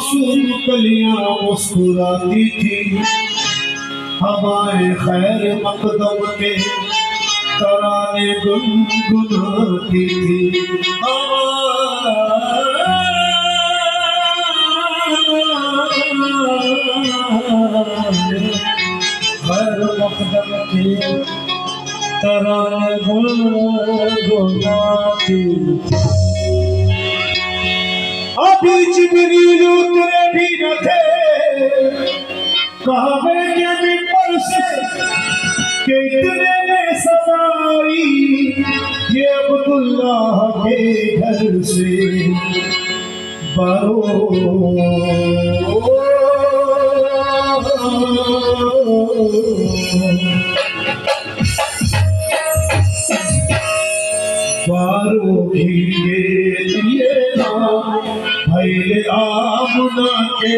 मासूम कलियां मुस्कुराती थी, हमारे खैर मकदम के तराने गुनगुनाती थी। खैर मकदम के तराने गुनगुनाती थी। अभी जिब्रील उतरे भी न थे काबे के मिंबर से कि इतने में सदाई ये अब्दुल्लाह के घर से बारो लिए भैले आमुना के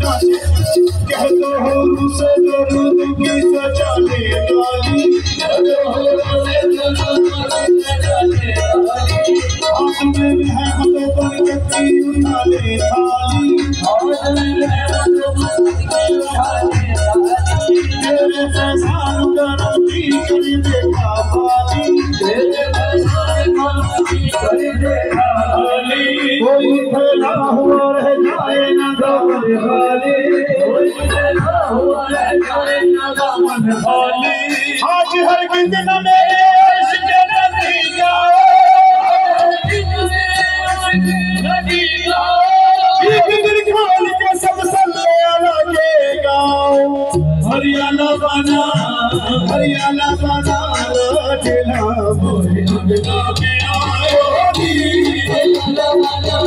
नाचे कहते हो रुसे दर्द की सजा ले डाली कहते हो रुसे दर्द की सजा ले डाली हाथ में रहमत बरकती उठा ले थाली हाथ में रहमत बरकती उठा ले थाली तेरे फैजान करती कर देखा वाली तेरे फैजान करती कर देखा वाली कोई फैला हुआ रह जाए ना दामन वाली कोई फैला हुआ रह जाए ना दामन वाली आज हर गिंद न मेरे इश्क नदी जाओ नदी जाओ एक दिल खोल के सब सल्ले अला के गाओ हरियाणा बना राजला मोरे अंगना में आयो दी हरियाणा बना